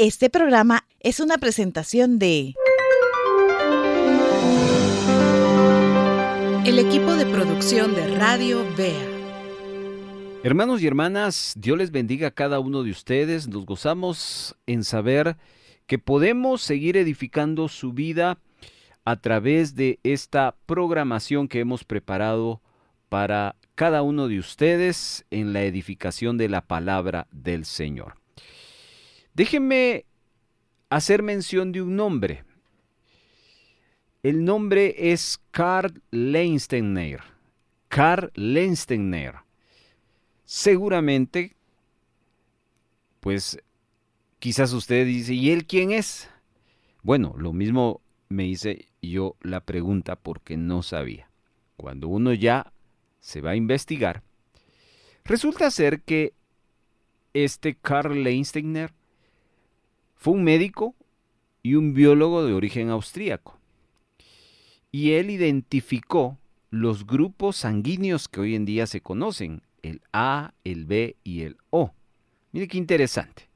Este programa es una presentación de el equipo de producción de Radio Vea. Hermanos y hermanas, Dios les bendiga a cada uno de ustedes. Nos gozamos en saber que podemos seguir edificando su vida a través de esta programación que hemos preparado para cada uno de ustedes en la edificación de la palabra del Señor. Déjenme hacer mención de un nombre. El nombre es Karl Landsteiner. Karl Landsteiner. Seguramente, pues, quizás usted dice, ¿y él quién es? Bueno, lo mismo me hice yo la pregunta porque no sabía. Cuando uno ya se va a investigar, resulta ser que este Karl Landsteiner fue un médico y un biólogo de origen austríaco. Y él identificó los grupos sanguíneos que hoy en día se conocen, el A, el B y el O. Mire qué interesante.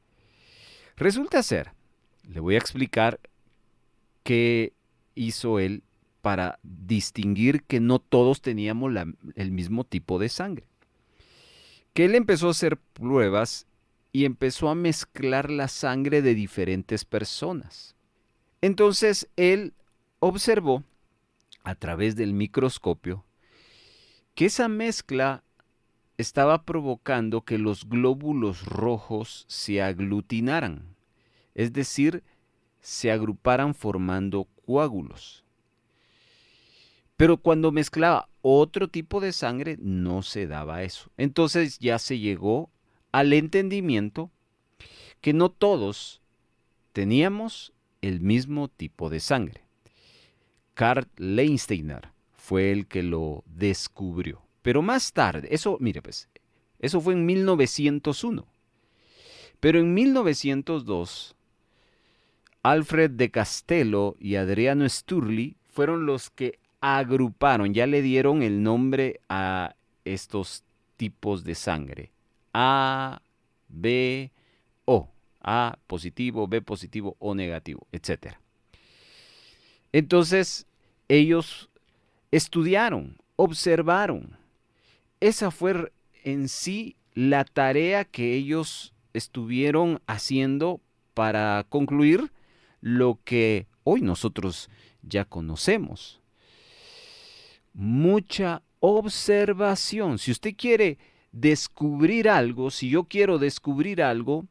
Resulta ser, le voy a explicar qué hizo él para distinguir que no todos teníamos el mismo tipo de sangre. Que él empezó a hacer pruebas y empezó a mezclar la sangre de diferentes personas. Entonces él observó a través del microscopio que esa mezcla estaba provocando que los glóbulos rojos se aglutinaran, es decir, se agruparan formando coágulos. Pero cuando mezclaba otro tipo de sangre no se daba eso. Entonces ya se llegó al entendimiento que no todos teníamos el mismo tipo de sangre. Karl Landsteiner fue el que lo descubrió. Pero más tarde, eso fue en 1901. Pero en 1902, Alfred de Castello y Adriano Sturli fueron los que agruparon, ya le dieron el nombre a estos tipos de sangre. A, B, O. A positivo, B positivo, O negativo, etc. Entonces, ellos estudiaron, observaron. Esa fue en sí la tarea que ellos estuvieron haciendo para concluir lo que hoy nosotros ya conocemos. Mucha observación. Si usted quiere descubrir algo, si yo quiero descubrir algo,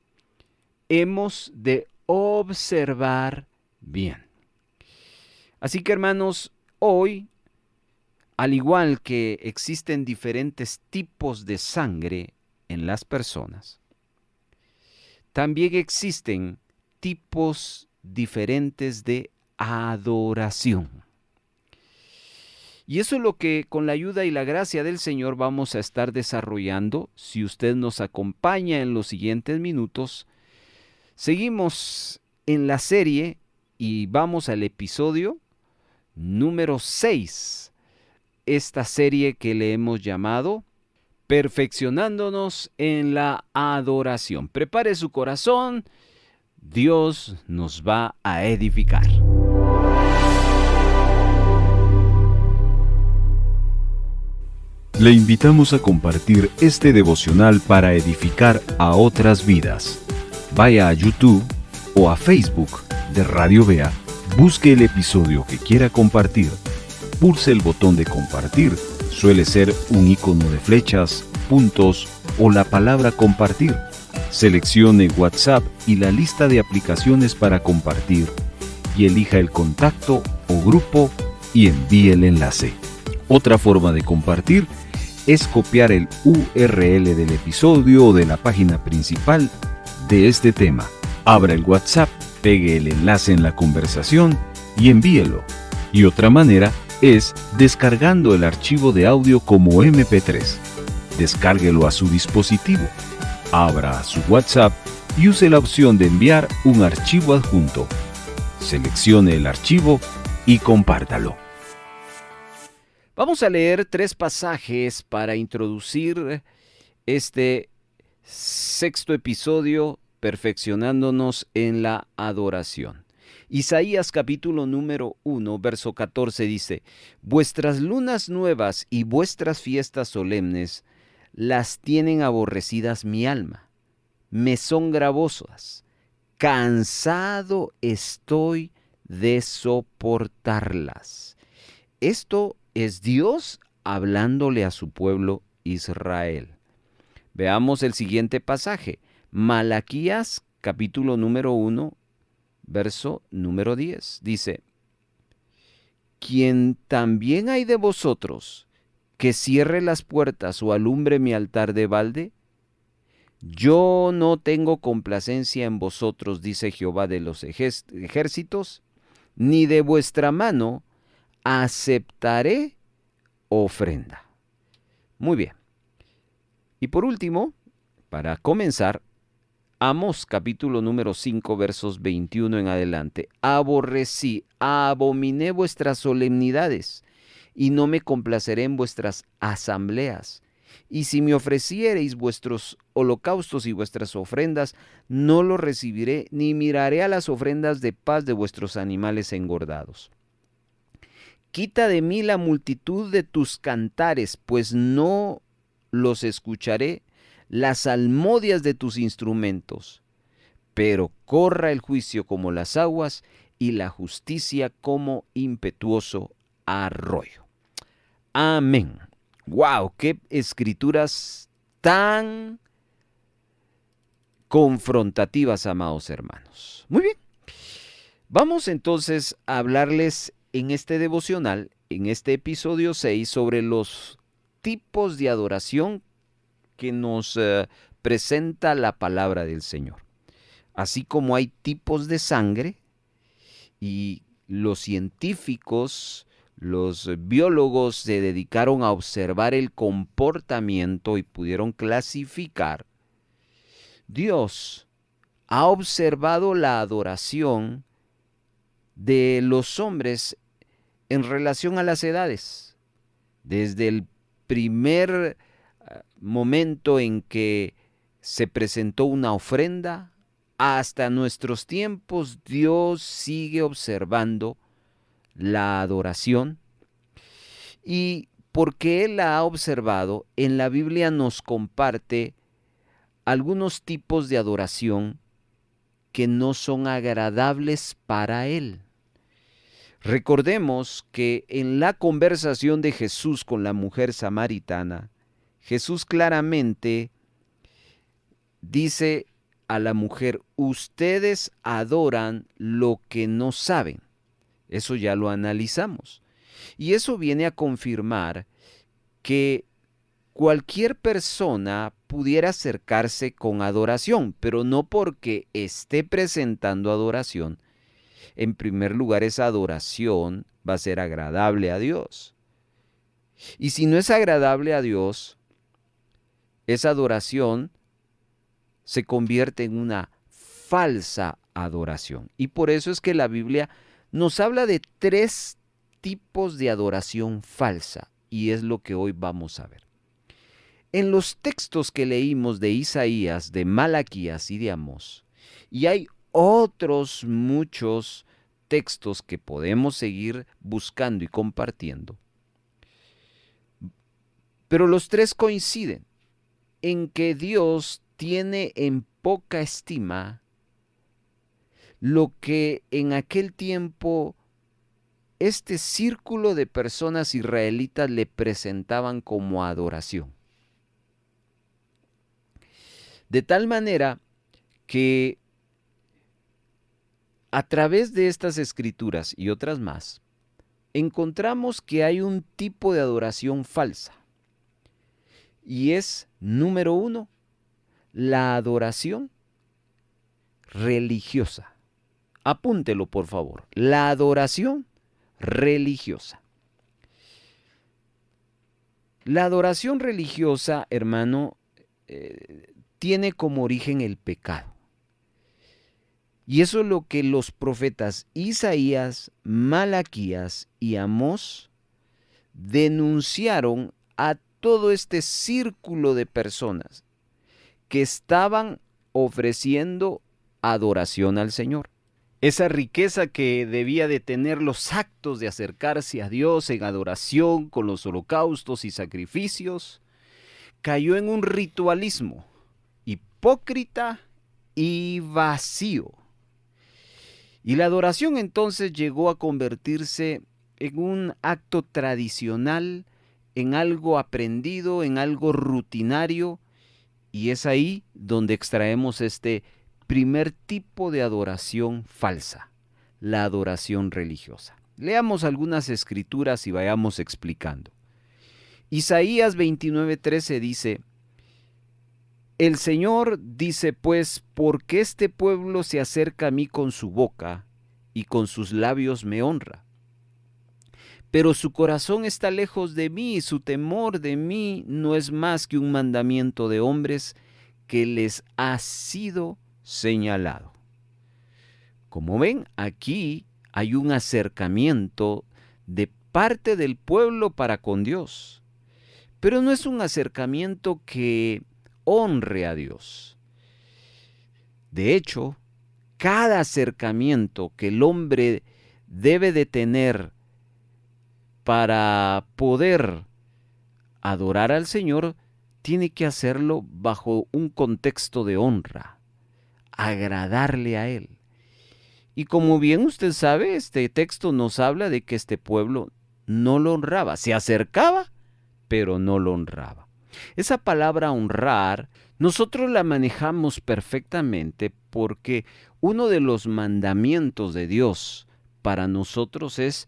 hemos de observar bien. Así que, hermanos, hoy, al igual que existen diferentes tipos de sangre en las personas, también existen tipos diferentes de adoración. Y eso es lo que con la ayuda y la gracia del Señor vamos a estar desarrollando. Si usted nos acompaña en los siguientes minutos, seguimos en la serie y vamos al episodio número 6. Esta serie que le hemos llamado Perfeccionándonos en la Adoración. Prepare su corazón, Dios nos va a edificar. Le invitamos a compartir este devocional para edificar a otras vidas. Vaya a YouTube o a Facebook de Radio Vea, busque el episodio que quiera compartir, pulse el botón de compartir, suele ser un icono de flechas, puntos o la palabra compartir. Seleccione WhatsApp y la lista de aplicaciones para compartir y elija el contacto o grupo y envíe el enlace. Otra forma de compartir es copiar el URL del episodio o de la página principal de este tema. Abra el WhatsApp, pegue el enlace en la conversación y envíelo. Y otra manera es descargando el archivo de audio como MP3. Descárguelo a su dispositivo. Abra su WhatsApp y use la opción de enviar un archivo adjunto. Seleccione el archivo y compártalo. Vamos a leer 3 pasajes para introducir este 6º episodio, perfeccionándonos en la adoración. Isaías capítulo número 1, verso 14 dice: vuestras lunas nuevas y vuestras fiestas solemnes las tienen aborrecidas mi alma, me son gravosas, cansado estoy de soportarlas. Esto es Dios hablándole a su pueblo Israel. Veamos el siguiente pasaje, Malaquías capítulo número 1, verso número 10. Dice: quien también hay de vosotros que cierre las puertas o alumbre mi altar de balde, yo no tengo complacencia en vosotros, dice Jehová de los ejércitos, ni de vuestra mano aceptaré ofrenda. Muy bien. Y por último, para comenzar, Amós capítulo número 5 versos 21 en adelante. Abominé vuestras solemnidades, y no me complaceré en vuestras asambleas. Y si me ofreciereis vuestros holocaustos y vuestras ofrendas, no los recibiré, ni miraré a las ofrendas de paz de vuestros animales engordados. Quita de mí la multitud de tus cantares, pues no los escucharé, las salmodias de tus instrumentos. Pero corra el juicio como las aguas y la justicia como impetuoso arroyo. Amén. ¡Wow! ¡Qué escrituras tan confrontativas, amados hermanos! Muy bien. Vamos entonces a hablarles en este devocional, en este episodio 6, sobre los tipos de adoración que nos presenta la palabra del Señor. Así como hay tipos de sangre, y los científicos, los biólogos se dedicaron a observar el comportamiento y pudieron clasificar, Dios ha observado la adoración de los hombres en relación a las edades. Desde el primer momento en que se presentó una ofrenda hasta nuestros tiempos, Dios sigue observando la adoración. Y porque Él la ha observado, en la Biblia nos comparte algunos tipos de adoración que no son agradables para Él. Recordemos que en la conversación de Jesús con la mujer samaritana, Jesús claramente dice a la mujer: ustedes adoran lo que no saben. Eso ya lo analizamos. Y eso viene a confirmar que cualquier persona pudiera acercarse con adoración, pero no porque esté presentando adoración. En primer lugar, esa adoración va a ser agradable a Dios. Y si no es agradable a Dios, esa adoración se convierte en una falsa adoración. Y por eso es que la Biblia nos habla de 3 tipos de adoración falsa, y es lo que hoy vamos a ver. En los textos que leímos de Isaías, de Malaquías y de Amós, y hay otros muchos textos que podemos seguir buscando y compartiendo, pero los 3 coinciden en que Dios tiene en poca estima lo que en aquel tiempo este círculo de personas israelitas le presentaban como adoración. De tal manera que a través de estas escrituras y otras más, encontramos que hay un tipo de adoración falsa. Y es, número 1, la adoración religiosa. Apúntelo, por favor. La adoración religiosa. La adoración religiosa, hermano, tiene como origen el pecado. Y eso es lo que los profetas Isaías, Malaquías y Amós denunciaron a todo este círculo de personas que estaban ofreciendo adoración al Señor. Esa riqueza que debía de tener los actos de acercarse a Dios en adoración con los holocaustos y sacrificios, cayó en un ritualismo hipócrita y vacío. Y la adoración entonces llegó a convertirse en un acto tradicional, en algo aprendido, en algo rutinario, y es ahí donde extraemos este primer tipo de adoración falsa, la adoración religiosa. Leamos algunas escrituras y vayamos explicando. Isaías 29:13 dice: el Señor dice pues, porque este pueblo se acerca a mí con su boca y con sus labios me honra. Pero su corazón está lejos de mí y su temor de mí no es más que un mandamiento de hombres que les ha sido señalado. Como ven, aquí hay un acercamiento de parte del pueblo para con Dios, pero no es un acercamiento que honre a Dios. De hecho, cada acercamiento que el hombre debe de tener para poder adorar al Señor, tiene que hacerlo bajo un contexto de honra, agradarle a Él. Y como bien usted sabe, este texto nos habla de que este pueblo no lo honraba, se acercaba, pero no lo honraba. Esa palabra honrar, nosotros la manejamos perfectamente porque uno de los mandamientos de Dios para nosotros es: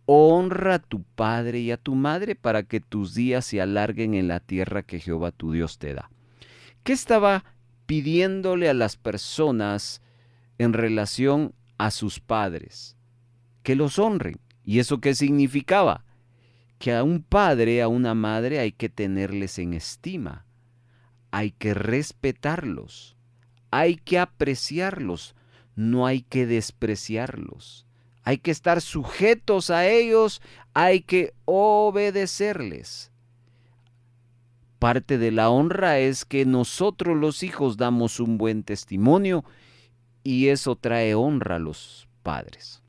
honra a tu padre y a tu madre para que tus días se alarguen en la tierra que Jehová tu Dios te da. ¿Qué estaba pidiéndole a las personas en relación a sus padres? Que los honren. ¿Y eso qué significaba? Que a un padre, a una madre hay que tenerles en estima, hay que respetarlos, hay que apreciarlos, no hay que despreciarlos. Hay que estar sujetos a ellos, hay que obedecerles. Parte de la honra es que nosotros los hijos damos un buen testimonio y eso trae honra a los padres.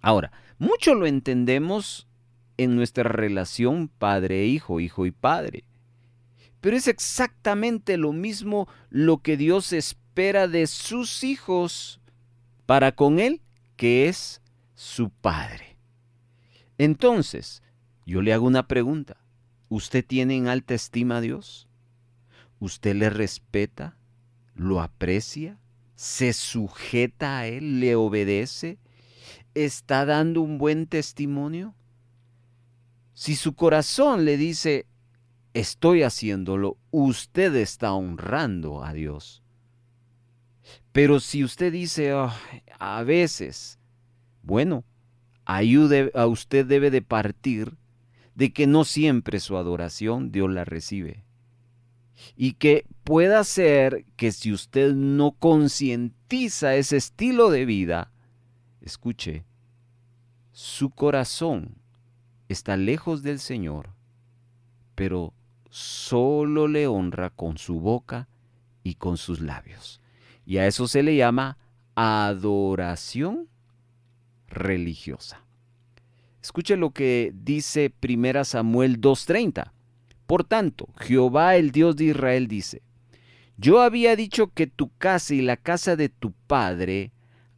Ahora, mucho lo entendemos en nuestra relación padre-hijo, hijo y padre. Pero es exactamente lo mismo lo que Dios espera de sus hijos para con Él, que es su Padre. Entonces, yo le hago una pregunta. ¿Usted tiene en alta estima a Dios? ¿Usted le respeta? ¿Lo aprecia? ¿Se sujeta a Él? ¿Le obedece? ¿Está dando un buen testimonio? Si su corazón le dice: estoy haciéndolo, usted está honrando a Dios. Pero si usted dice: a veces, bueno, ahí usted debe de partir de que no siempre su adoración Dios la recibe. Y que pueda ser que si usted no concientiza ese estilo de vida, escuche, su corazón está lejos del Señor, pero solo le honra con su boca y con sus labios. Y a eso se le llama adoración religiosa. Escuche lo que dice 1 Samuel 2:30. Por tanto, Jehová el Dios de Israel dice: yo había dicho que tu casa y la casa de tu padre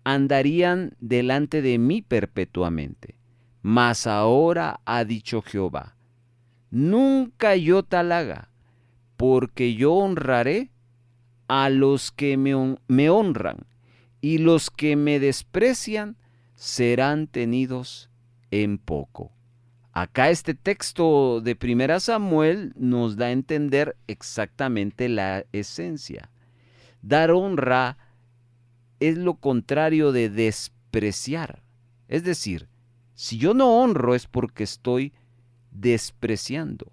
andarían delante de mí perpetuamente. Mas ahora ha dicho Jehová: nunca yo tal haga, porque yo honraré a los que me honran, y los que me desprecian serán tenidos en poco. Acá este texto de 1 Samuel nos da a entender exactamente la esencia. Dar honra es lo contrario de despreciar. Es decir, si yo no honro es porque estoy despreciando.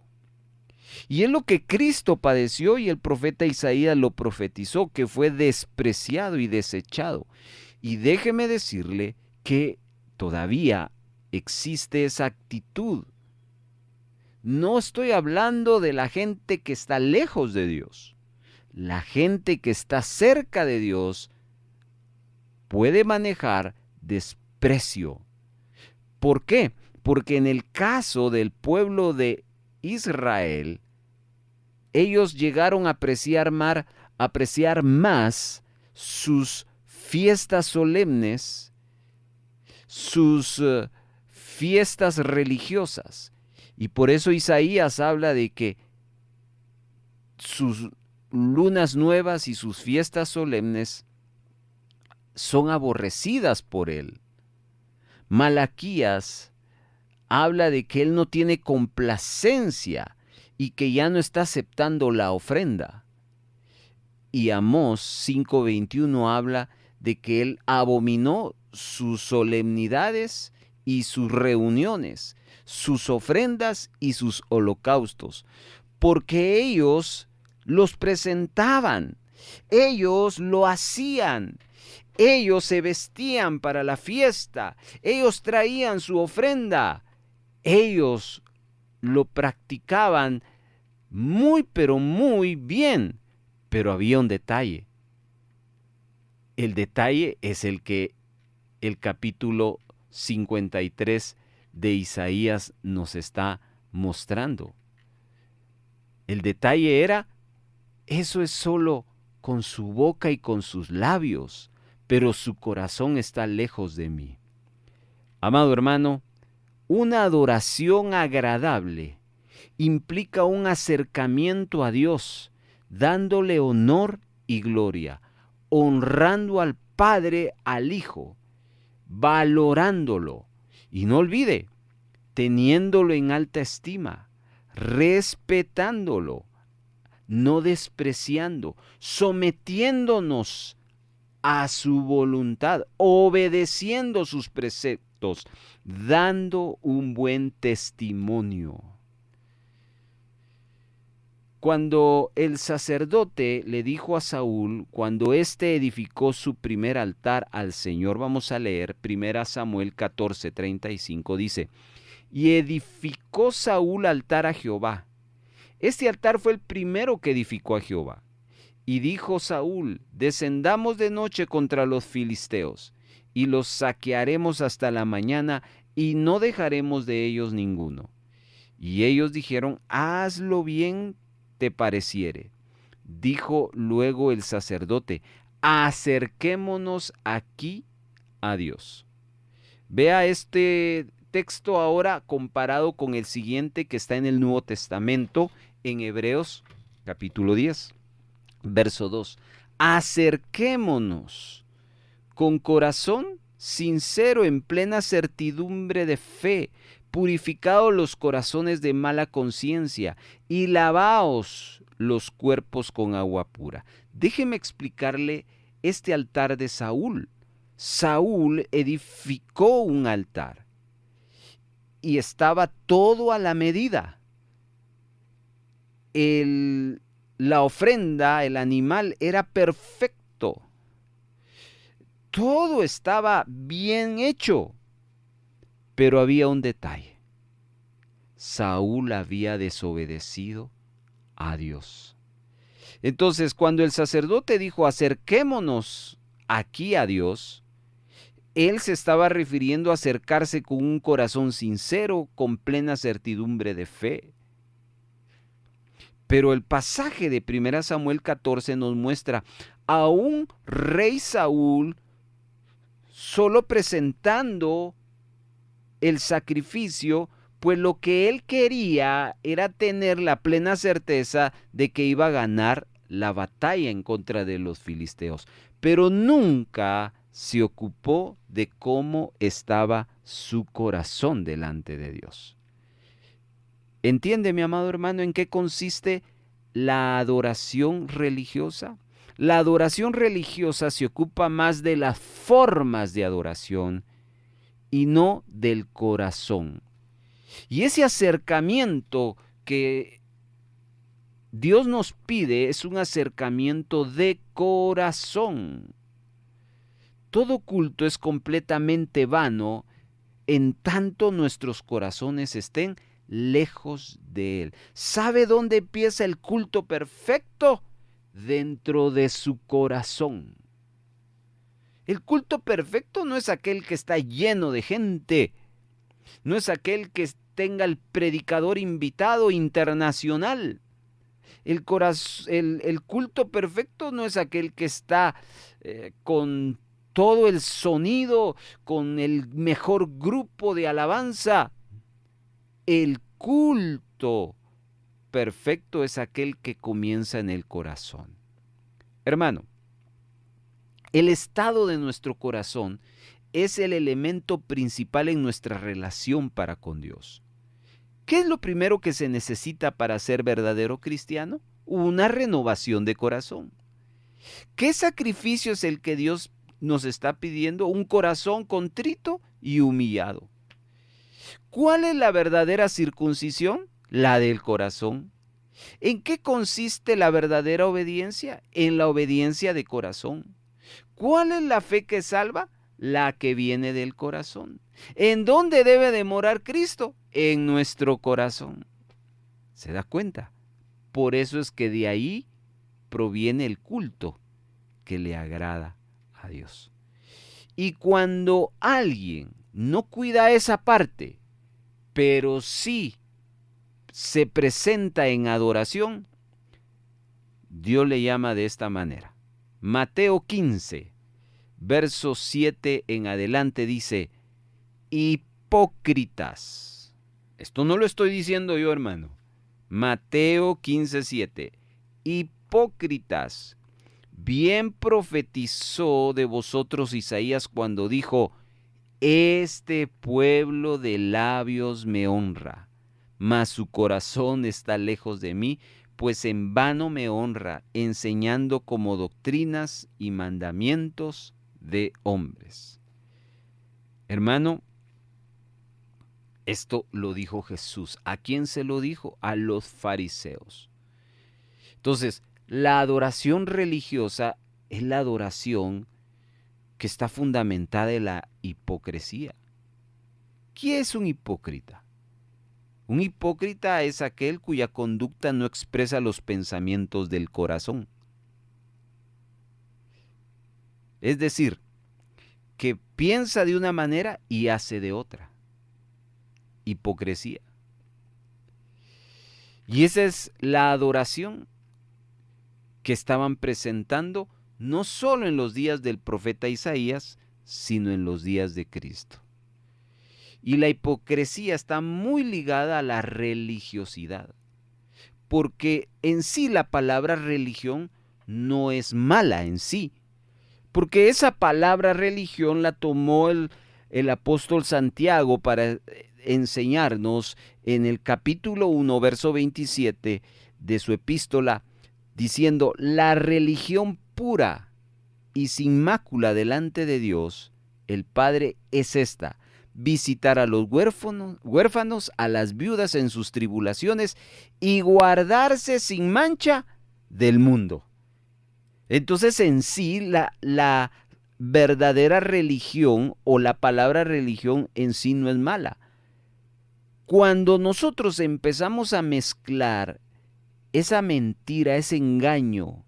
Y es lo que Cristo padeció y el profeta Isaías lo profetizó, que fue despreciado y desechado. Y déjeme decirle que todavía existe esa actitud. No estoy hablando de la gente que está lejos de Dios. la gente que está cerca de Dios puede manejar desprecio. ¿Por qué? Porque en el caso del pueblo de Israel, ellos llegaron a apreciar más sus fiestas solemnes, sus fiestas religiosas. Y por eso Isaías habla de que sus lunas nuevas y sus fiestas solemnes son aborrecidas por él. Malaquías habla de que él no tiene complacencia y que ya no está aceptando la ofrenda. Y Amós 5:21 habla de que él abominó sus solemnidades y sus reuniones, sus ofrendas y sus holocaustos, porque ellos los presentaban, ellos lo hacían, ellos se vestían para la fiesta, ellos traían su ofrenda, ellos lo practicaban muy pero muy bien, pero había un detalle. El detalle es el que el capítulo 53 de Isaías nos está mostrando. El detalle era, eso es solo con su boca y con sus labios, pero su corazón está lejos de mí. Amado hermano, una adoración agradable implica un acercamiento a Dios, dándole honor y gloria, honrando al Padre, al Hijo, valorándolo. Y no olvide, teniéndolo en alta estima, respetándolo, no despreciando, sometiéndonos a su voluntad, obedeciendo sus preceptos, dando un buen testimonio. Cuando el sacerdote le dijo a Saúl, cuando éste edificó su primer altar al Señor, vamos a leer 1 Samuel 14:35, dice, y edificó Saúl altar a Jehová. Este altar fue el primero que edificó a Jehová. Y dijo Saúl, descendamos de noche contra los filisteos, y los saquearemos hasta la mañana, y no dejaremos de ellos ninguno. Y ellos dijeron, hazlo bien te pareciere. Dijo luego el sacerdote, acerquémonos aquí a Dios. Vea este texto ahora comparado con el siguiente que está en el Nuevo Testamento, en Hebreos capítulo 10, verso 2. Acerquémonos con corazón sincero en plena certidumbre de fe, purificados los corazones de mala conciencia y lavaos los cuerpos con agua pura. Déjeme explicarle este altar de Saúl. Saúl edificó un altar y estaba todo a la medida. La ofrenda, el animal era perfecto. Todo estaba bien hecho. Pero había un detalle. Saúl había desobedecido a Dios. Entonces, cuando el sacerdote dijo, acerquémonos aquí a Dios, él se estaba refiriendo a acercarse con un corazón sincero, con plena certidumbre de fe. Pero el pasaje de 1 Samuel 14 nos muestra a un rey Saúl solo presentando el sacrificio, pues lo que él quería era tener la plena certeza de que iba a ganar la batalla en contra de los filisteos, pero nunca se ocupó de cómo estaba su corazón delante de Dios. ¿Entiende, mi amado hermano, en qué consiste la adoración religiosa? La adoración religiosa se ocupa más de las formas de adoración y no del corazón. Y ese acercamiento que Dios nos pide es un acercamiento de corazón. Todo culto es completamente vano en tanto nuestros corazones estén lejos de Él. ¿Sabe dónde empieza el culto perfecto? dentro de su corazón. El culto perfecto no es aquel que está lleno de gente, no es aquel que tenga el predicador invitado internacional. El culto perfecto no es aquel que está con todo el sonido, con el mejor grupo de alabanza. El culto perfecto es aquel que comienza en el corazón. Hermano, el estado de nuestro corazón es el elemento principal en nuestra relación para con Dios. ¿Qué es lo primero que se necesita para ser verdadero cristiano? Una renovación de corazón. ¿Qué sacrificio es el que Dios nos está pidiendo? Un corazón contrito y humillado. ¿Cuál es la verdadera circuncisión? La del corazón. ¿En qué consiste la verdadera obediencia? En la obediencia de corazón. ¿Cuál es la fe que salva? La que viene del corazón. ¿En dónde debe de morar Cristo? En nuestro corazón. ¿Se da cuenta? Por eso es que de ahí proviene el culto que le agrada a Dios. Y cuando alguien no cuida esa parte, pero sí se presenta en adoración, Dios le llama de esta manera. Mateo 15, verso 7 en adelante dice, hipócritas. Esto no lo estoy diciendo yo, hermano. Mateo 15, 7. Hipócritas. Bien profetizó de vosotros Isaías cuando dijo, este pueblo de labios me honra, mas su corazón está lejos de mí, pues en vano me honra, enseñando como doctrinas y mandamientos de hombres. Hermano, esto lo dijo Jesús. ¿A quién se lo dijo? A los fariseos. Entonces, la adoración religiosa es la adoración que está fundamentada en la hipocresía. ¿Quién es un hipócrita? Un hipócrita es aquel cuya conducta no expresa los pensamientos del corazón. Es decir, que piensa de una manera y hace de otra. Hipocresía. Y esa es la adoración que estaban presentando no solo en los días del profeta Isaías, sino en los días de Cristo. Y la hipocresía está muy ligada a la religiosidad, porque en sí la palabra religión no es mala en sí, porque esa palabra religión la tomó el apóstol Santiago para enseñarnos en el capítulo 1, verso 27 de su epístola, diciendo, la religión pura y sin mácula delante de Dios, el Padre, es esta: visitar a los huérfanos, a las viudas en sus tribulaciones y guardarse sin mancha del mundo. Entonces, en sí, la verdadera religión o la palabra religión en sí no es mala. Cuando nosotros empezamos a mezclar esa mentira, ese engaño,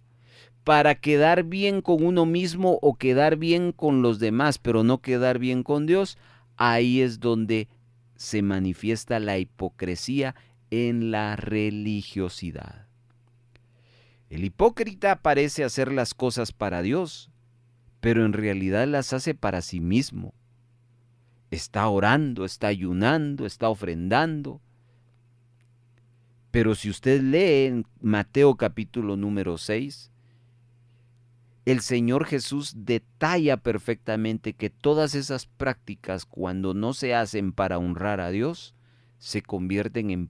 para quedar bien con uno mismo o quedar bien con los demás, pero no quedar bien con Dios, ahí es donde se manifiesta la hipocresía en la religiosidad. El hipócrita parece hacer las cosas para Dios, pero en realidad las hace para sí mismo. Está orando, está ayunando, está ofrendando. Pero si usted lee en Mateo capítulo número 6, el Señor Jesús detalla perfectamente que todas esas prácticas, cuando no se hacen para honrar a Dios, se convierten en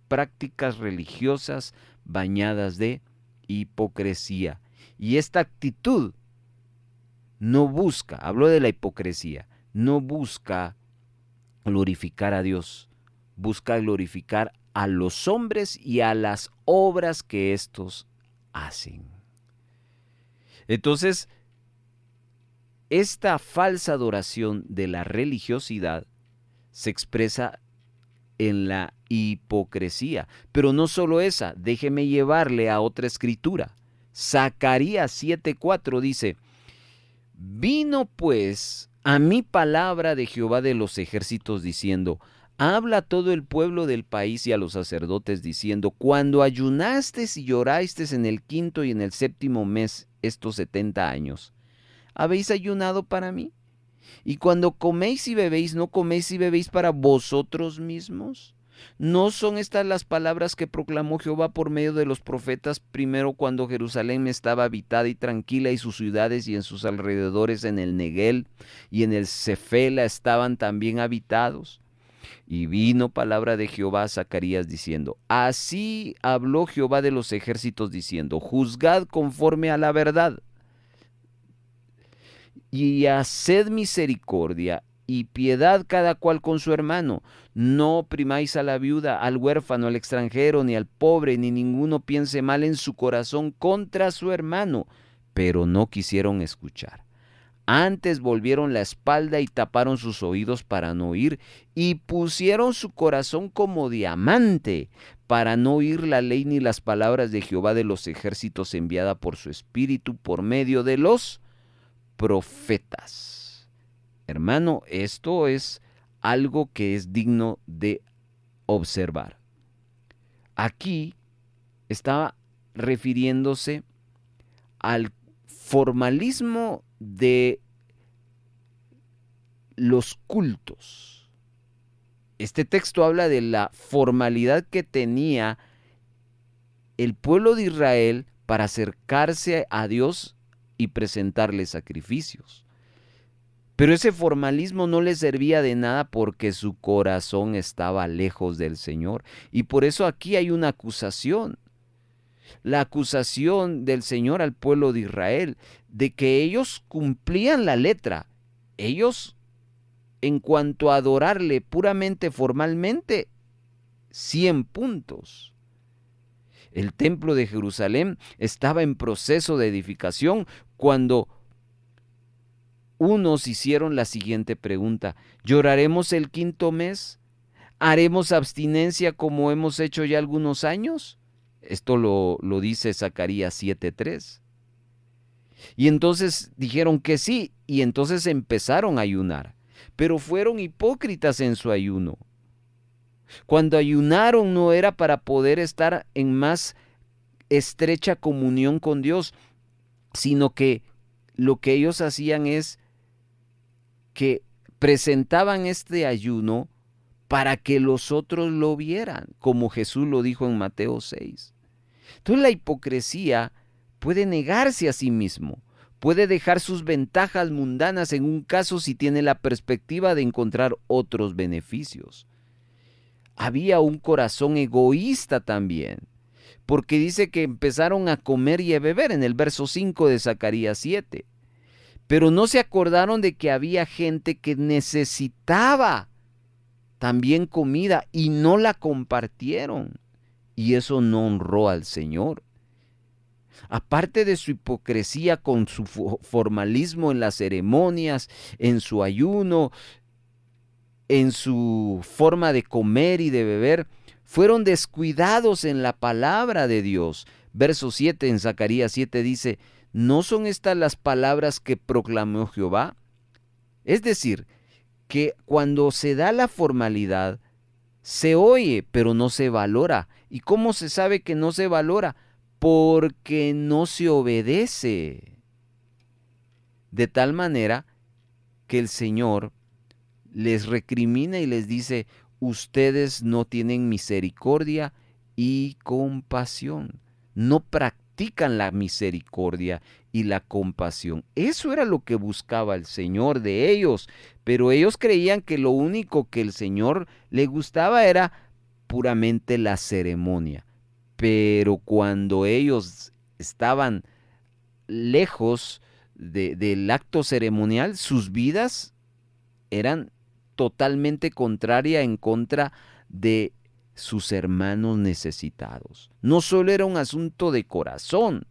prácticas religiosas bañadas de hipocresía. Y esta actitud no busca, hablo de la hipocresía, no busca glorificar a Dios, busca glorificar a los hombres y a las obras que éstos hacen. Entonces, esta falsa adoración de la religiosidad se expresa en la hipocresía. Pero no solo esa, déjeme llevarle a otra escritura. Zacarías 7:4 dice: vino pues a mí palabra de Jehová de los ejércitos diciendo: habla a todo el pueblo del país y a los sacerdotes diciendo: cuando ayunasteis y llorasteis en el 5º y en el 7º mes estos 70 años, ¿habéis ayunado para mí? Y cuando coméis y bebéis, ¿no coméis y bebéis para vosotros mismos? ¿No son estas las palabras que proclamó Jehová por medio de los profetas primero cuando Jerusalén estaba habitada y tranquila y sus ciudades y en sus alrededores en el Neguel y en el Cefela estaban también habitados? Y vino palabra de Jehová a Zacarías diciendo: así habló Jehová de los ejércitos diciendo: juzgad conforme a la verdad y haced misericordia y piedad cada cual con su hermano. No oprimáis a la viuda, al huérfano, al extranjero, ni al pobre, ni ninguno piense mal en su corazón contra su hermano. Pero no quisieron escuchar. Antes volvieron la espalda y taparon sus oídos para no oír, y pusieron su corazón como diamante para no oír la ley ni las palabras de Jehová de los ejércitos enviada por su espíritu por medio de los profetas. Hermano, esto es algo que es digno de observar. Aquí estaba refiriéndose al formalismo de los cultos. Este texto habla de la formalidad que tenía el pueblo de Israel para acercarse a Dios y presentarle sacrificios. Pero ese formalismo no les servía de nada porque su corazón estaba lejos del Señor. Y por eso aquí hay una acusación. La acusación del Señor al pueblo de Israel de que ellos cumplían la letra. Ellos, en cuanto a adorarle puramente formalmente, 100 puntos. El templo de Jerusalén estaba en proceso de edificación cuando unos hicieron la siguiente pregunta: ¿lloraremos el 5º mes? ¿Haremos abstinencia como hemos hecho ya algunos años? Esto lo dice Zacarías 7:3. Y entonces dijeron que sí, y entonces empezaron a ayunar. Pero fueron hipócritas en su ayuno. Cuando ayunaron no era para poder estar en más estrecha comunión con Dios, sino que lo que ellos hacían es que presentaban este ayuno para que los otros lo vieran, como Jesús lo dijo en Mateo 6. Entonces la hipocresía puede negarse a sí mismo, puede dejar sus ventajas mundanas en un caso si tiene la perspectiva de encontrar otros beneficios. Había un corazón egoísta también, porque dice que empezaron a comer y a beber en el verso 5 de Zacarías 7. Pero no se acordaron de que había gente que necesitaba también comida y no la compartieron. Y eso no honró al Señor. Aparte de su hipocresía con su formalismo en las ceremonias, en su ayuno, en su forma de comer y de beber, fueron descuidados en la palabra de Dios. Verso 7 en Zacarías 7 dice: ¿no son estas las palabras que proclamó Jehová? Es decir, que cuando se da la formalidad, se oye, pero no se valora. ¿Y cómo se sabe que no se valora? Porque no se obedece. De tal manera que el Señor les recrimina y les dice: ustedes no tienen misericordia y compasión. No practican la misericordia y la compasión. Eso era lo que buscaba el Señor de ellos, pero ellos creían que lo único que el Señor le gustaba era puramente la ceremonia. Pero cuando ellos estaban lejos del acto ceremonial, sus vidas eran totalmente contrarias en contra de sus hermanos necesitados. No solo era un asunto de corazón,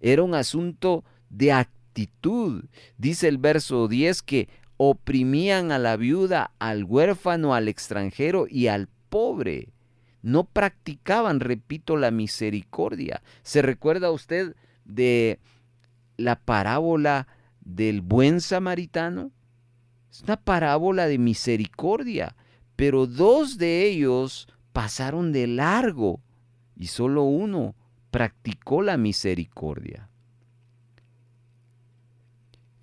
era un asunto de actitud. Dice el verso 10 que oprimían a la viuda, al huérfano, al extranjero y al pobre. no practicaban, repito, la misericordia. ¿Se recuerda usted de la parábola del buen samaritano? Es una parábola de misericordia, pero 2 de ellos pasaron de largo y solo uno practicó la misericordia.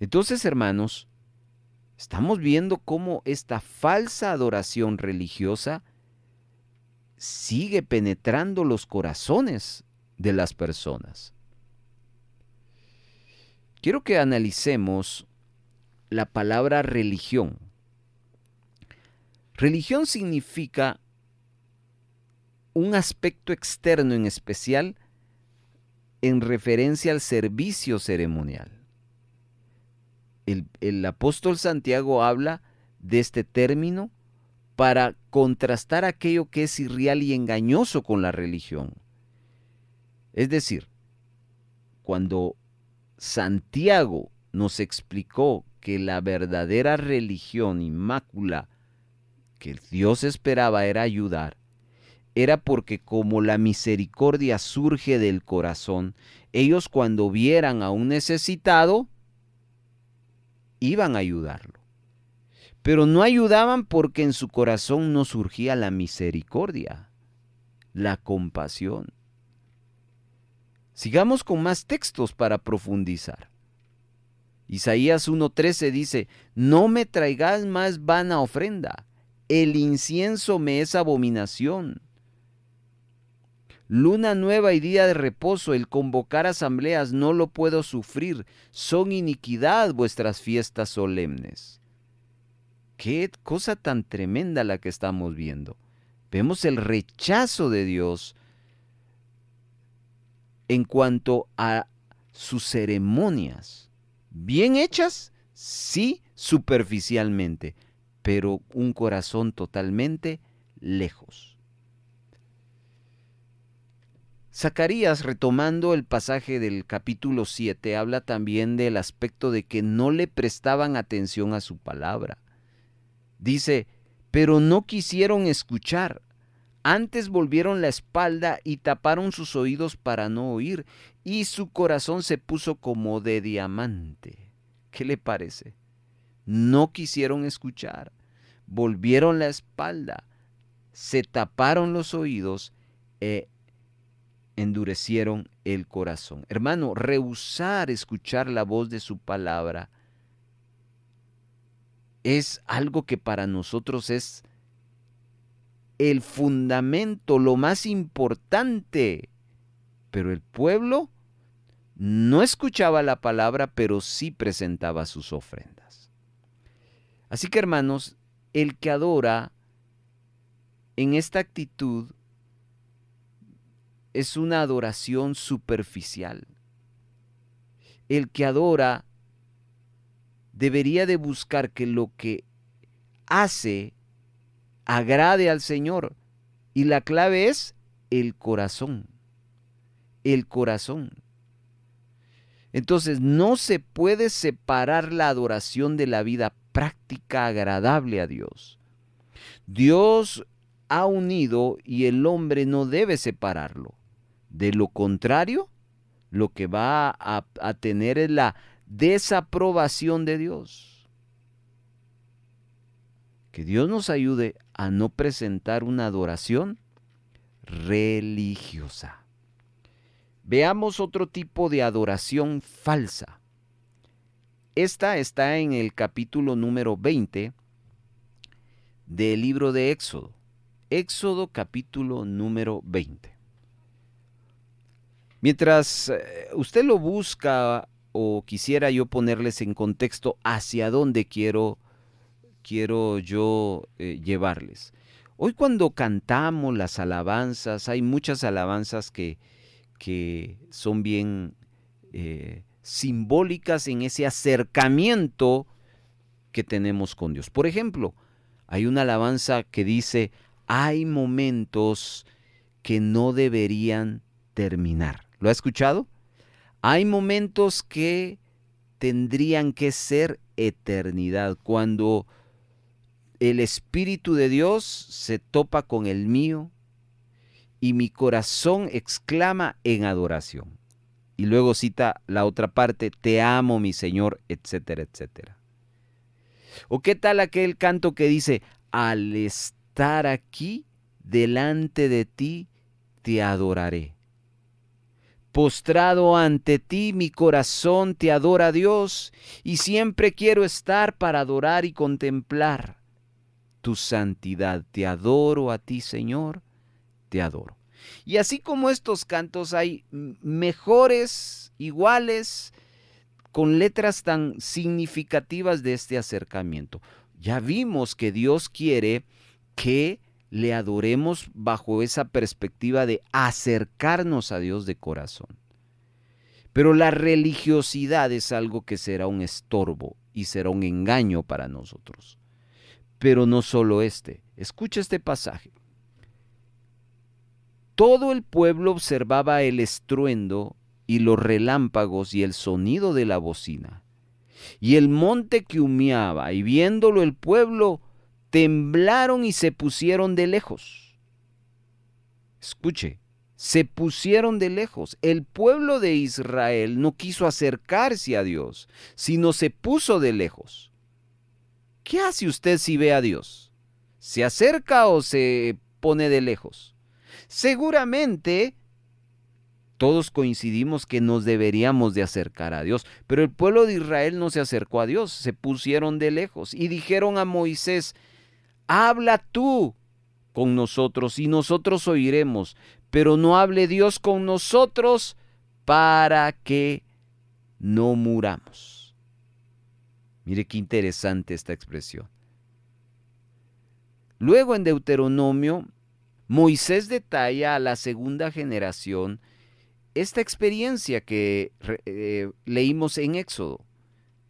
Entonces, hermanos, estamos viendo cómo esta falsa adoración religiosa sigue penetrando los corazones de las personas. Quiero que analicemos la palabra religión. Religión significa un aspecto externo en especial en referencia al servicio ceremonial. El apóstol Santiago habla de este término para contrastar aquello que es irreal y engañoso con la religión. Es decir, cuando Santiago nos explicó que la verdadera religión inmácula que Dios esperaba era ayudar, era porque como la misericordia surge del corazón, ellos cuando vieran a un necesitado, iban a ayudarlo. Pero no ayudaban porque en su corazón no surgía la misericordia, la compasión. Sigamos con más textos para profundizar. Isaías 1:13 dice, no me traigáis más vana ofrenda, el incienso me es abominación. Luna nueva y día de reposo, el convocar asambleas no lo puedo sufrir, son iniquidad vuestras fiestas solemnes. Qué cosa tan tremenda la que estamos viendo. Vemos el rechazo de Dios en cuanto a sus ceremonias. Bien hechas, sí, superficialmente, pero un corazón totalmente lejos. Zacarías, retomando el pasaje del capítulo 7, habla también del aspecto de que no le prestaban atención a su palabra. Dice, pero no quisieron escuchar, antes volvieron la espalda y taparon sus oídos para no oír, y su corazón se puso como de diamante. ¿Qué le parece? No quisieron escuchar, volvieron la espalda, se taparon los oídos e endurecieron el corazón. Hermano, rehusar escuchar la voz de su palabra es algo que para nosotros es el fundamento, lo más importante. Pero el pueblo no escuchaba la palabra, pero sí presentaba sus ofrendas. Así que, hermanos, el que adora en esta actitud es una adoración superficial. El que adora debería de buscar que lo que hace agrade al Señor. Y la clave es el corazón. El corazón. Entonces no se puede separar la adoración de la vida práctica agradable a Dios. Dios ha unido y el hombre no debe separarlo. De lo contrario, lo que va a tener es la desaprobación de Dios. Que Dios nos ayude a no presentar una adoración religiosa. Veamos otro tipo de adoración falsa. Esta está en el capítulo número 20 del libro de Éxodo. Éxodo capítulo número 20. Mientras usted lo busca o quisiera yo ponerles en contexto hacia dónde quiero yo llevarles. Hoy cuando cantamos las alabanzas, hay muchas alabanzas que son bien simbólicas en ese acercamiento que tenemos con Dios. Por ejemplo, hay una alabanza que dice, hay momentos que no deberían terminar. ¿Lo ha escuchado? Hay momentos que tendrían que ser eternidad. Cuando el Espíritu de Dios se topa con el mío y mi corazón exclama en adoración. Y luego cita la otra parte, te amo mi Señor, etcétera, etcétera. ¿O qué tal aquel canto que dice, al estar aquí delante de ti te adoraré? Postrado ante ti mi corazón te adora, Dios, y siempre quiero estar para adorar y contemplar tu santidad. Te adoro a ti, Señor, te adoro. Y así como estos cantos hay mejores, iguales, con letras tan significativas de este acercamiento. Ya vimos que Dios quiere que le adoremos bajo esa perspectiva de acercarnos a Dios de corazón. Pero la religiosidad es algo que será un estorbo y será un engaño para nosotros. Pero no solo este. Escucha este pasaje. Todo el pueblo observaba el estruendo y los relámpagos y el sonido de la bocina. Y el monte que humeaba, y viéndolo el pueblo, temblaron y se pusieron de lejos. Escuche, se pusieron de lejos. El pueblo de Israel no quiso acercarse a Dios, sino se puso de lejos. ¿Qué hace usted si ve a Dios? ¿Se acerca o se pone de lejos? Seguramente todos coincidimos que nos deberíamos de acercar a Dios, pero el pueblo de Israel no se acercó a Dios, se pusieron de lejos y dijeron a Moisés, habla tú con nosotros y nosotros oiremos, pero no hable Dios con nosotros para que no muramos. Mire qué interesante esta expresión. Luego en Deuteronomio, Moisés detalla a la segunda generación esta experiencia que leímos en Éxodo,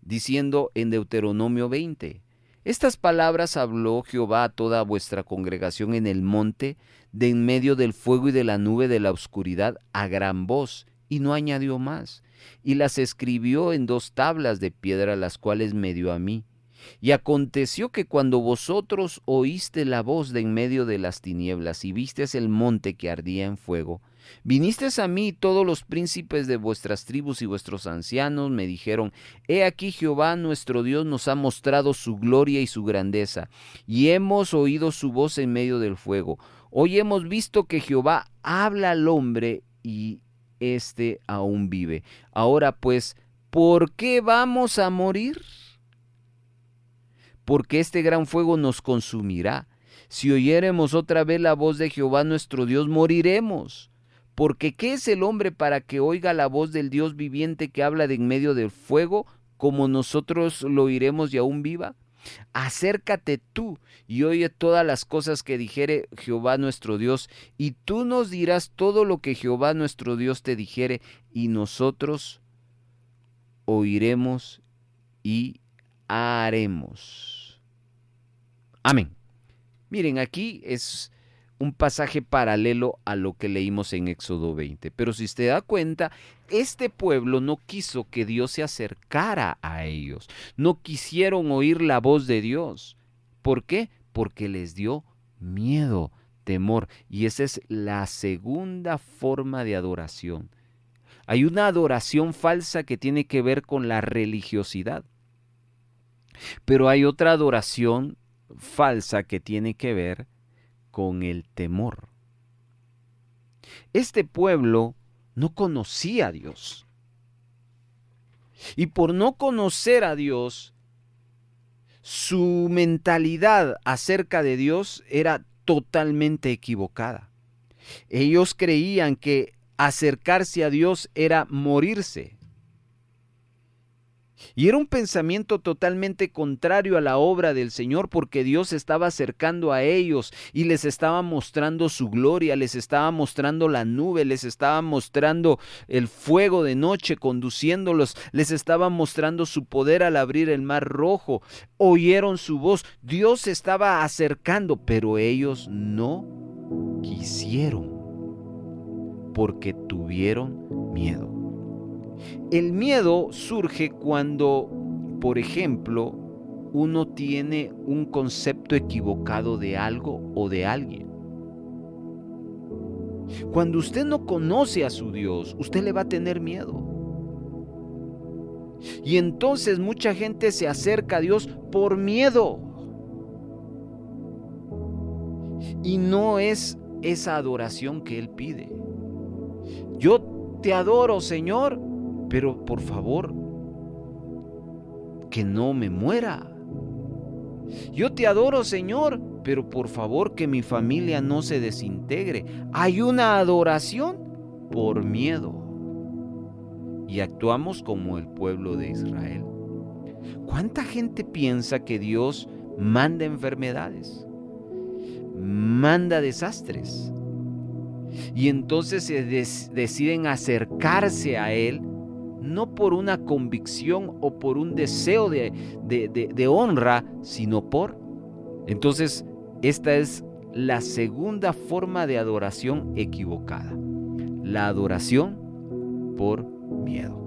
diciendo en Deuteronomio 20, estas palabras habló Jehová a toda vuestra congregación en el monte, de en medio del fuego y de la nube de la oscuridad, a gran voz, y no añadió más, y las escribió en 2 tablas de piedra, las cuales me dio a mí. Y aconteció que cuando vosotros oíste la voz de en medio de las tinieblas y vistes el monte que ardía en fuego, vinisteis a mí, todos los príncipes de vuestras tribus y vuestros ancianos me dijeron, he aquí Jehová nuestro Dios nos ha mostrado su gloria y su grandeza, y hemos oído su voz en medio del fuego. Hoy hemos visto que Jehová habla al hombre y éste aún vive. Ahora pues, ¿por qué vamos a morir? Porque este gran fuego nos consumirá. Si oyéremos otra vez la voz de Jehová nuestro Dios, moriremos. Porque ¿qué es el hombre para que oiga la voz del Dios viviente que habla de en medio del fuego, como nosotros lo oiremos y aún viva? Acércate tú y oye todas las cosas que dijere Jehová nuestro Dios, y tú nos dirás todo lo que Jehová nuestro Dios te dijere, y nosotros oiremos y haremos. Amén. Miren, aquí es un pasaje paralelo a lo que leímos en Éxodo 20. Pero si usted da cuenta, este pueblo no quiso que Dios se acercara a ellos. No quisieron oír la voz de Dios. ¿Por qué? Porque les dio miedo, temor. Y esa es la segunda forma de adoración. Hay una adoración falsa que tiene que ver con la religiosidad. Pero hay otra adoración falsa que tiene que ver con el temor. Este pueblo no conocía a Dios. Y por no conocer a Dios, su mentalidad acerca de Dios era totalmente equivocada. Ellos creían que acercarse a Dios era morirse. Y era un pensamiento totalmente contrario a la obra del Señor, porque Dios se estaba acercando a ellos y les estaba mostrando su gloria, les estaba mostrando la nube, les estaba mostrando el fuego de noche conduciéndolos, les estaba mostrando su poder al abrir el mar rojo. Oyeron su voz, Dios se estaba acercando, pero ellos no quisieron, porque tuvieron miedo. El miedo surge cuando, por ejemplo, uno tiene un concepto equivocado de algo o de alguien. Cuando usted no conoce a su Dios, usted le va a tener miedo. Y entonces mucha gente se acerca a Dios por miedo. Y no es esa adoración que Él pide. Yo te adoro, Señor, pero por favor, que no me muera. Yo te adoro, Señor, pero por favor que mi familia no se desintegre. Hay una adoración por miedo. Y actuamos como el pueblo de Israel. ¿Cuánta gente piensa que Dios manda enfermedades? Manda desastres. Y entonces se deciden acercarse a Él, no por una convicción o por un deseo de honra, sino por... Entonces, esta es la segunda forma de adoración equivocada. La adoración por miedo.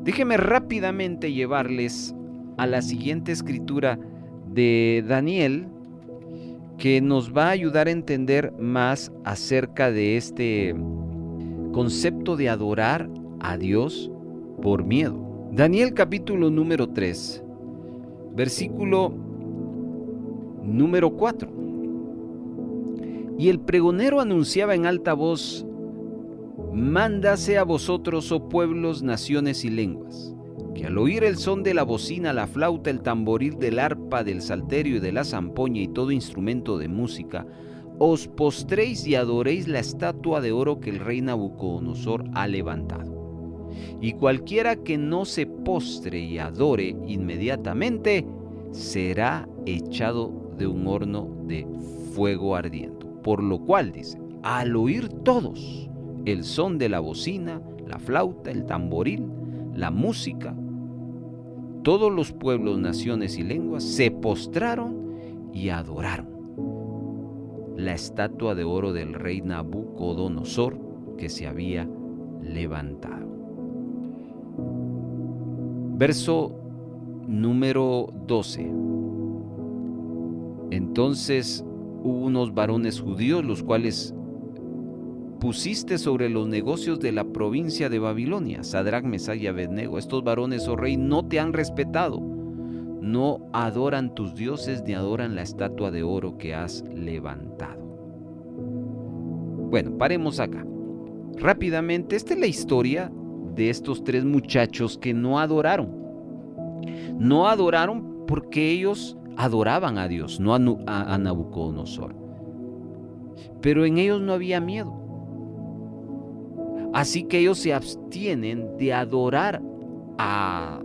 Déjenme rápidamente llevarles a la siguiente escritura de Daniel, que nos va a ayudar a entender más acerca de este concepto de adorar a Dios por miedo. Daniel capítulo número 3, versículo número 4. Y el pregonero anunciaba en alta voz: mándase a vosotros, oh pueblos, naciones y lenguas, que al oír el son de la bocina, la flauta, el tamboril, del arpa, del salterio y de la zampoña y todo instrumento de música, os postréis y adoréis la estatua de oro que el rey Nabucodonosor ha levantado. Y cualquiera que no se postre y adore inmediatamente será echado de un horno de fuego ardiendo. Por lo cual, dice, al oír todos el son de la bocina, la flauta, el tamboril, la música, todos los pueblos, naciones y lenguas se postraron y adoraron la estatua de oro del rey Nabucodonosor que se había levantado. Verso número 12. Entonces hubo unos varones judíos, los cuales pusiste sobre los negocios de la provincia de Babilonia, Sadrach, Mesach y Abednego. Estos varones, oh rey, no te han respetado, no adoran tus dioses ni adoran la estatua de oro que has levantado. Bueno, paremos acá. Rápidamente, esta es la historia de estos tres muchachos que no adoraron. No adoraron porque ellos adoraban a Dios, no a Nabucodonosor. Pero en ellos no había miedo. Así que ellos se abstienen de adorar a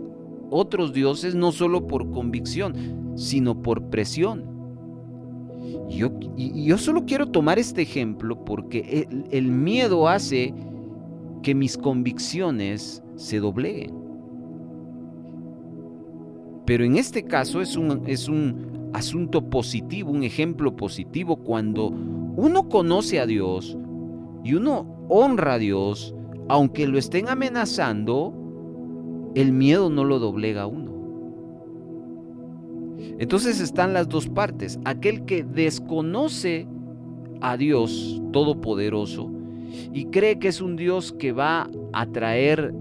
otros dioses, no solo por convicción, sino por presión. Yo solo quiero tomar este ejemplo porque el miedo hace que mis convicciones se dobleguen. Pero en este caso es un asunto positivo, un ejemplo positivo. Cuando uno conoce a Dios y uno honra a Dios, aunque lo estén amenazando, el miedo no lo doblega a uno. Entonces están las dos partes. Aquel que desconoce a Dios Todopoderoso y cree que es un Dios que va a traer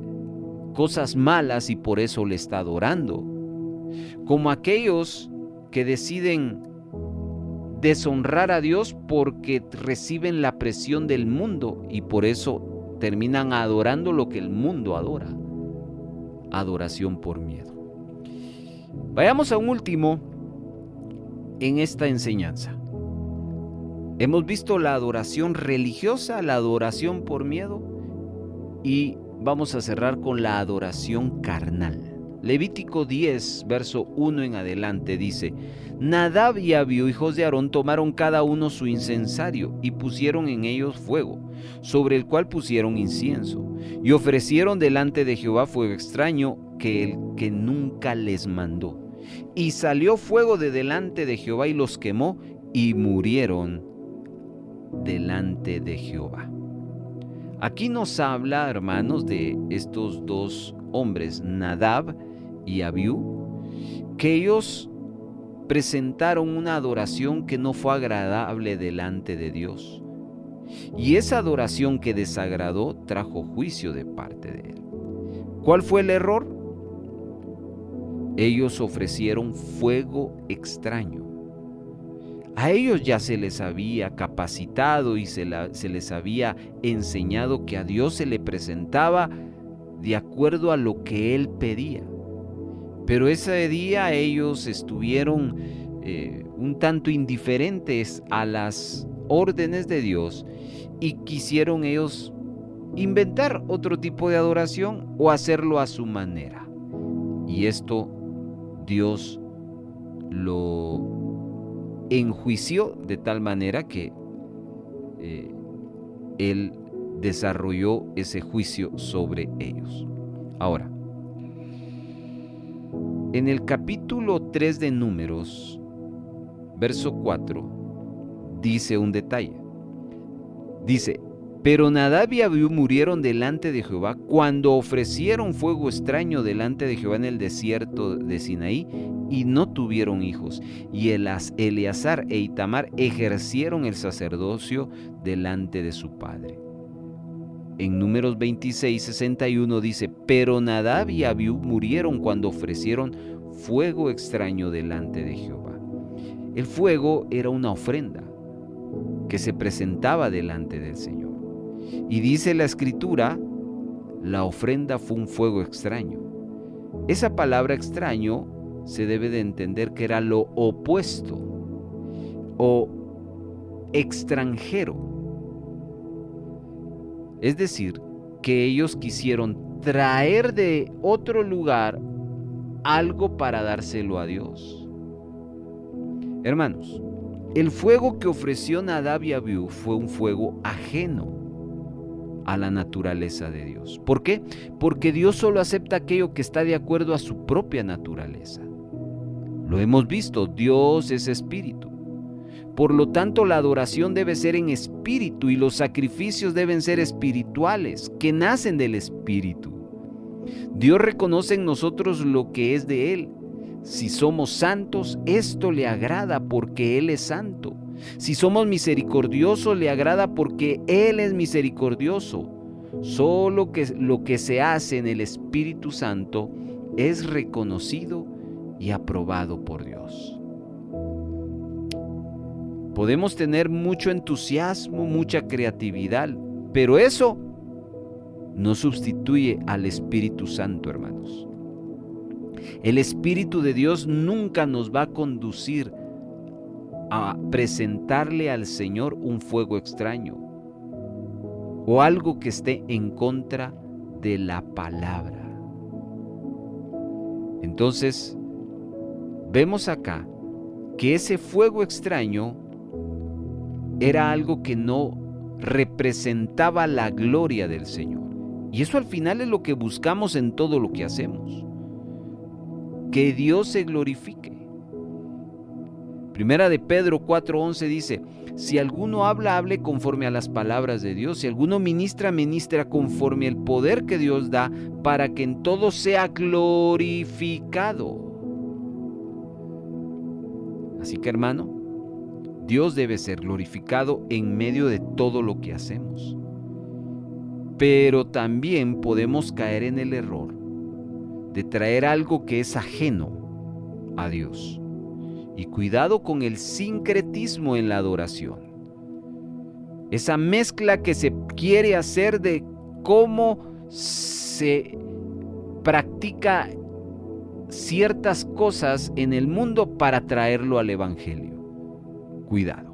cosas malas y por eso le está adorando. Como aquellos que deciden deshonrar a Dios porque reciben la presión del mundo y por eso terminan adorando lo que el mundo adora. Adoración por miedo. Vayamos a un último en esta enseñanza. Hemos visto la adoración religiosa, la adoración por miedo, y vamos a cerrar con la adoración carnal. Levítico 10, verso 1 en adelante dice: Nadab y Abiú, hijos de Aarón, tomaron cada uno su incensario y pusieron en ellos fuego, sobre el cual pusieron incienso, y ofrecieron delante de Jehová fuego extraño que el que nunca les mandó. Y salió fuego de delante de Jehová y los quemó, y murieron delante de Jehová. Aquí nos habla, hermanos, de estos dos hombres, Nadab y Abiú, que ellos presentaron una adoración que no fue agradable delante de Dios. Y esa adoración que desagradó trajo juicio de parte de él. ¿Cuál fue el error? Ellos ofrecieron fuego extraño. A ellos ya se les había capacitado y se les había enseñado que a Dios se le presentaba de acuerdo a lo que Él pedía. Pero ese día ellos estuvieron un tanto indiferentes a las órdenes de Dios y quisieron ellos inventar otro tipo de adoración o hacerlo a su manera. Y esto Dios lo enjuició de tal manera que Él desarrolló ese juicio sobre ellos. Ahora, en el capítulo 3 de Números, verso 4, dice un detalle. Dice: pero Nadab y Abiú murieron delante de Jehová cuando ofrecieron fuego extraño delante de Jehová en el desierto de Sinaí y no tuvieron hijos. Y Eleazar e Itamar ejercieron el sacerdocio delante de su padre. En Números 26:61 dice: pero Nadab y Abiú murieron cuando ofrecieron fuego extraño delante de Jehová. El fuego era una ofrenda que se presentaba delante del Señor. Y dice la Escritura, la ofrenda fue un fuego extraño. Esa palabra extraño se debe de entender que era lo opuesto o extranjero. Es decir, que ellos quisieron traer de otro lugar algo para dárselo a Dios. Hermanos, el fuego que ofreció Nadab y Abiú fue un fuego ajeno a la naturaleza de Dios. ¿Por qué? Porque Dios solo acepta aquello que está de acuerdo a su propia naturaleza. Lo hemos visto, Dios es espíritu. Por lo tanto, la adoración debe ser en espíritu y los sacrificios deben ser espirituales, que nacen del espíritu. Dios reconoce en nosotros lo que es de Él. Si somos santos, esto le agrada porque Él es santo. Si somos misericordiosos, le agrada porque Él es misericordioso. Solo que lo que se hace en el Espíritu Santo es reconocido y aprobado por Dios. Podemos tener mucho entusiasmo, mucha creatividad, pero eso no sustituye al Espíritu Santo, hermanos. El Espíritu de Dios nunca nos va a conducir a presentarle al Señor un fuego extraño o algo que esté en contra de la palabra. Entonces, vemos acá que ese fuego extraño era algo que no representaba la gloria del Señor. Y eso al final es lo que buscamos en todo lo que hacemos. Que Dios se glorifique. Primera de Pedro 4:11 dice: si alguno habla, hable conforme a las palabras de Dios. Si alguno ministra, ministra conforme al poder que Dios da, para que en todo sea glorificado. Así que, hermano, Dios debe ser glorificado en medio de todo lo que hacemos. Pero también podemos caer en el error de traer algo que es ajeno a Dios. Y cuidado con el sincretismo en la adoración. Esa mezcla que se quiere hacer de cómo se practica ciertas cosas en el mundo para traerlo al Evangelio. Cuidado.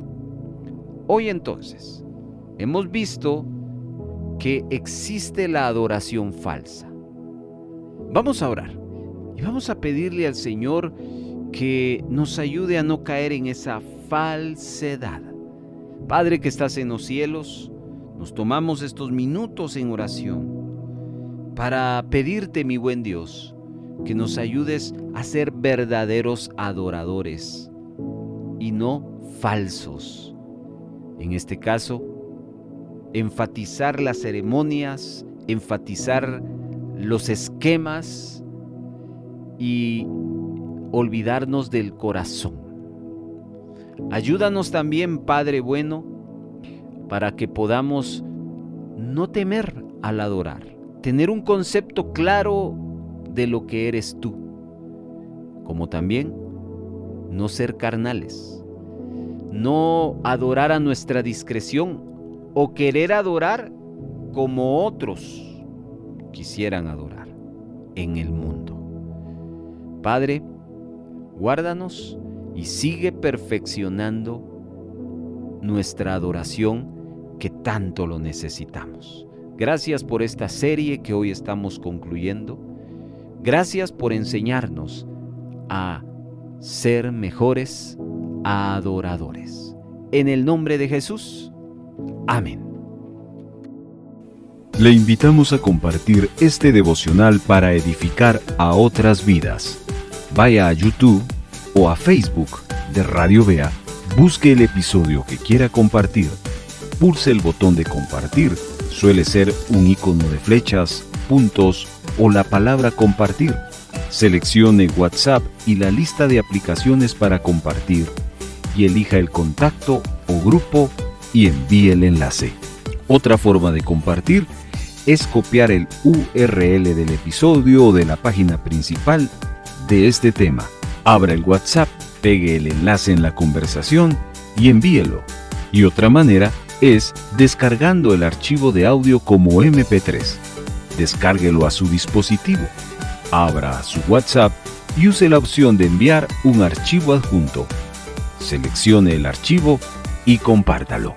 Hoy entonces hemos visto que existe la adoración falsa. Vamos a orar y vamos a pedirle al Señor que nos ayude a no caer en esa falsedad. Padre que estás en los cielos, nos tomamos estos minutos en oración para pedirte, mi buen Dios, que nos ayudes a ser verdaderos adoradores y no falsos. En este caso, enfatizar las ceremonias, enfatizar los esquemas y olvidarnos del corazón. Ayúdanos también, Padre bueno, para que podamos no temer al adorar, tener un concepto claro de lo que eres tú, como también no ser carnales, no adorar a nuestra discreción o querer adorar como otros quisieran adorar en el mundo. Padre, guárdanos y sigue perfeccionando nuestra adoración que tanto lo necesitamos. Gracias por esta serie que hoy estamos concluyendo. Gracias por enseñarnos a ser mejores adoradores. En el nombre de Jesús. Amén. Le invitamos a compartir este devocional para edificar a otras vidas. Vaya a YouTube o a Facebook de Radio Vea, busque el episodio que quiera compartir, pulse el botón de compartir, suele ser un icono de flechas, puntos o la palabra compartir. Seleccione WhatsApp y la lista de aplicaciones para compartir y elija el contacto o grupo y envíe el enlace. Otra forma de compartir es copiar el URL del episodio o de la página principal de este tema. Abra el WhatsApp, pegue el enlace en la conversación y envíelo. Y otra manera es descargando el archivo de audio como MP3. Descárguelo a su dispositivo. Abra su WhatsApp y use la opción de enviar un archivo adjunto. Seleccione el archivo y compártalo.